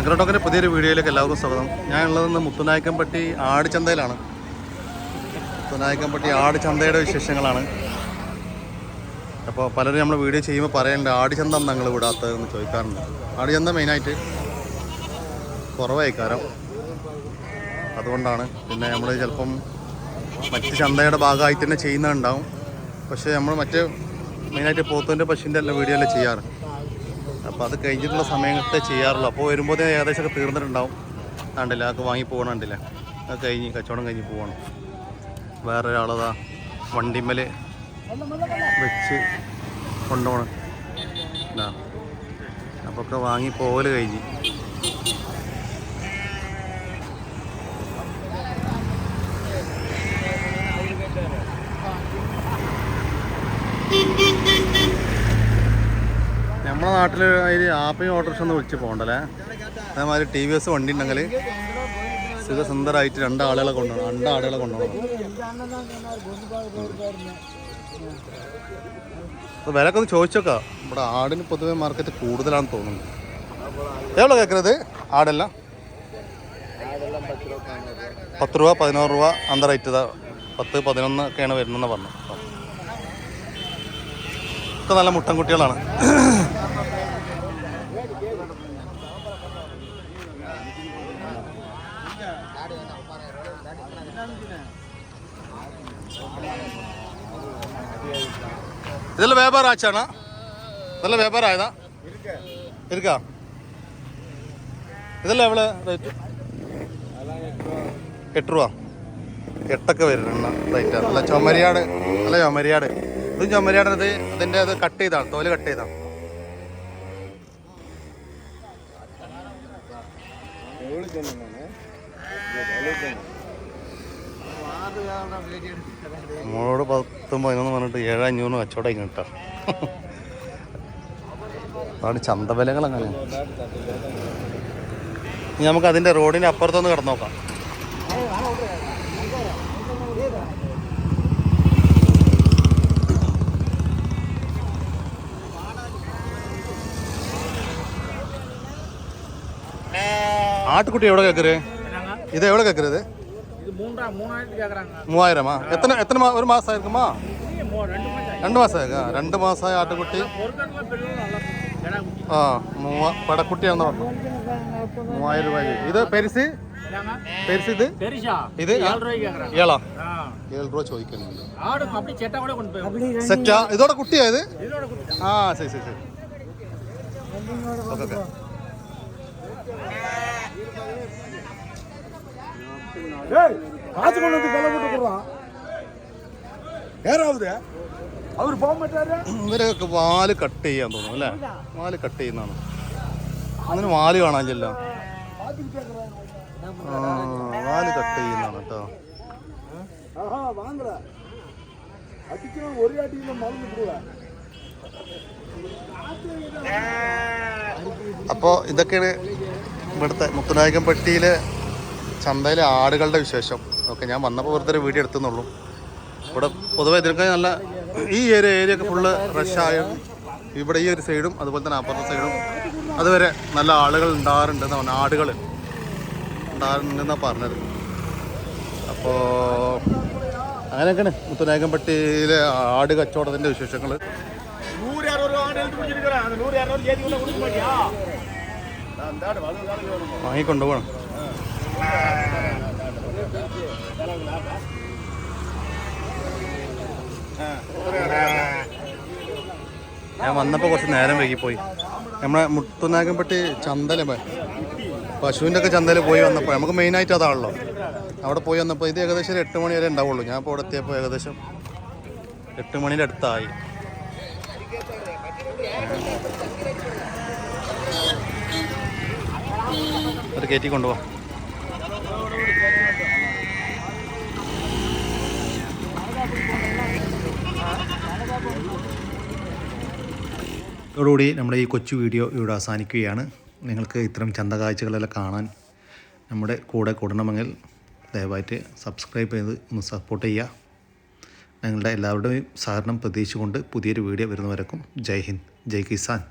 അഗ്രോടോക്കിൻ്റെ പുതിയൊരു വീഡിയോയിലേക്ക് എല്ലാവർക്കും സ്വാഗതം. ഞാനുള്ളത് മുത്തുനായക്കൻപട്ടി ആടുചന്തയിലാണ്. മുത്തുനായക്കൻപട്ടി ആടുചന്തയുടെ വിശേഷങ്ങളാണ്. അപ്പോൾ പലരും നമ്മൾ വീഡിയോ ചെയ്യുമ്പോൾ പറയേണ്ട ആടുചന്ത ഞങ്ങൾ വിടാത്തതെന്ന് ചോദിക്കാറുണ്ട്. ആടുചന്ത മെയിനായിട്ട് കുറവായിക്കാരം, അതുകൊണ്ടാണ്. പിന്നെ നമ്മൾ ചിലപ്പം മറ്റ് ചന്തയുടെ ഭാഗമായിട്ട് തന്നെ ചെയ്യുന്നുണ്ടാവും. പക്ഷേ നമ്മൾ മറ്റ് മെയിനായിട്ട് പോത്തിൻ്റെ പശുവിൻ്റെ എല്ലാം വീഡിയോ എല്ലാം ചെയ്യാറ്. അപ്പോൾ അത് കഴിഞ്ഞിട്ടുള്ള സമയത്തെ ചെയ്യാറുള്ളൂ. അപ്പോൾ വരുമ്പോൾ ഏകദേശമൊക്കെ തീർന്നിട്ടുണ്ടാവും. കണ്ടില്ല, അതൊക്കെ വാങ്ങി പോകണണ്ടില്ല. അത് കഴിഞ്ഞ് കച്ചവടം കഴിഞ്ഞ് പോകണം. വേറൊരാളതാ വണ്ടിമ്മൽ വെച്ച് കൊണ്ടുപോകണം. അപ്പോൾ ഒക്കെ വാങ്ങി പോകൽ കഴിഞ്ഞ്. നമ്മുടെ നാട്ടിൽ അതിൽ ആപ്പയും ഓട്ടോറിക്ഷ ഒന്ന് വിളിച്ച് പോകണ്ടല്ലേ. അതേമാതിരി TVS വണ്ടി ഉണ്ടെങ്കിൽ സുഖസുന്ദരമായിട്ട് രണ്ടാളുകളെ കൊണ്ടുപോകണം. അപ്പോൾ വിലയൊക്കെ ഒന്ന് ചോദിച്ചോക്കാം. ഇവിടെ ആടിന് പൊതുവെ മാർക്കറ്റ് കൂടുതലാണെന്ന് തോന്നുന്നു. എവിടെ കേൾക്കുന്നത് ആടെല്ലാം 10 രൂപ 11 രൂപ അന്ത റേറ്റ്. 10, 11 ഒക്കെയാണ് വരുന്നതെന്ന് പറഞ്ഞു. ഒക്കെ നല്ല മുട്ടൻകുട്ടികളാണ്. ഇതെല്ലാം വ്യാപാരം ആച്ചാണ്. ഇതെല്ലാം വ്യാപാരം ആയതാ ഇരിക്കാ. ഇതെല്ലാം എവിടെ റേറ്റ്? 8 രൂപ 8 വരുന്ന റേറ്റാണ്. നല്ല ചുമരിയാട്. ഇതും ചുമരിയാടത്. അതിൻ്റെ അത് കട്ട് ചെയ്താണ്, തോല് കട്ട് ചെയ്താണ്. നമ്മളോട് 10, 11 പറഞ്ഞിട്ട് 7,500 കച്ചവടം കിട്ടാ. അതാണ് ചന്തവിലകൾ അങ്ങനെ. ഇനി നമുക്ക് അതിൻ്റെ റോഡിൻ്റെ അപ്പുറത്തൊന്ന് കിടന്നു നോക്കാം. ആട്ടുകുട്ടി എവിടെ കേക്കറ്? ഇത് എവിടെ കേക്കറ്? 3000. എത്ര ഒരു മാസമായിരിക്കുമാ? 2 മാസമായേക്കാ. 2 മാസമായ ആട്ടുകുട്ടി. പടക്കുട്ടിയാണെന്ന് പറഞ്ഞു. 3000 രൂപ. ഇത് പെരിസ് ഇത് 7 രൂപ ചോദിക്കുന്നുണ്ട്. സെറ്റാ? ഇതോടെ കുട്ടിയായത്? ശരി. ഓക്കെ. ഇവരൊക്കെ വാല് കട്ട് ചെയ്യാൻ തോന്നുന്നു അല്ലേ? വാല് കട്ട് ചെയ്യുന്നതാണ്. അങ്ങനെ വാല് കാണാൻ ചെല്ലാം. വാല് കട്ട് ചെയ്യുന്നതാണ് കേട്ടോ. അപ്പോൾ ഇതൊക്കെയാണ് ഇവിടുത്തെ മുത്തുനായക്കൻപട്ടിയിലെ ചന്തയിലെ ആടുകളുടെ വിശേഷം. ഓക്കെ, ഞാൻ വന്നപ്പോൾ വെറുതെ ഒരു വീഡിയോ എടുത്തുന്നുള്ളൂ. ഇവിടെ പൊതുവെ ഇതിനൊക്കെ നല്ല ഈ ഏരിയ ഒക്കെ ഫുള്ള് റഷായ. ഇവിടെ ഈ ഒരു സൈഡും അതുപോലെ തന്നെ അപ്പുറത്തെ സൈഡും അതുവരെ നല്ല ആളുകൾ ഉണ്ടാകാറുണ്ടെന്ന് പറഞ്ഞു. ആടുകൾ ഉണ്ടാകാറുണ്ടെന്നാണ് പറഞ്ഞത്. അപ്പോൾ അങ്ങനെയൊക്കെയാണ് മുത്തുനായക്കൻപട്ടിയിലെ ആട് കച്ചവടത്തിൻ്റെ വിശേഷങ്ങൾ. വാങ്ങിക്കൊണ്ടുപോകണം. ഞാൻ വന്നപ്പോൾ കുറച്ച് നേരം വൈകിപ്പോയി. നമ്മളെ മുത്തുനായക്കൻപട്ടി ചന്തല പശുവിൻ്റെ ഒക്കെ ചന്തയിൽ പോയി വന്നപ്പോൾ നമുക്ക് മെയിനായിട്ട് അതാണല്ലോ. അവിടെ പോയി വന്നപ്പോൾ ഇത് ഏകദേശം ഒരു 8 മണി വരെ ഉണ്ടാവുള്ളൂ. ഞാൻ ഇപ്പോൾ ഇവിടെ എത്തിയപ്പോൾ ഏകദേശം 8 മണീൻ്റെ അടുത്തായി. അത് കയറ്റി കൊണ്ടുപോകാം. ഇതോടുകൂടി നമ്മുടെ ഈ കൊച്ചു വീഡിയോ ഇവിടെ അവസാനിക്കുകയാണ്. നിങ്ങൾക്ക് ഇത്തരം ചന്ത കാഴ്ചകളെല്ലാം കാണാൻ നമ്മുടെ കൂടെ കൂടണമെങ്കിൽ ദയവായിട്ട് സബ്സ്ക്രൈബ് ചെയ്ത് ഒന്ന് സപ്പോർട്ട് ചെയ്യുക. നിങ്ങളുടെ എല്ലാവരുടെയും സഹകരണം പ്രതീക്ഷിച്ചുകൊണ്ട് പുതിയൊരു വീഡിയോ വരുന്നവരേക്കും ജയ് ഹിന്ദ്, ജയ് കിസാൻ.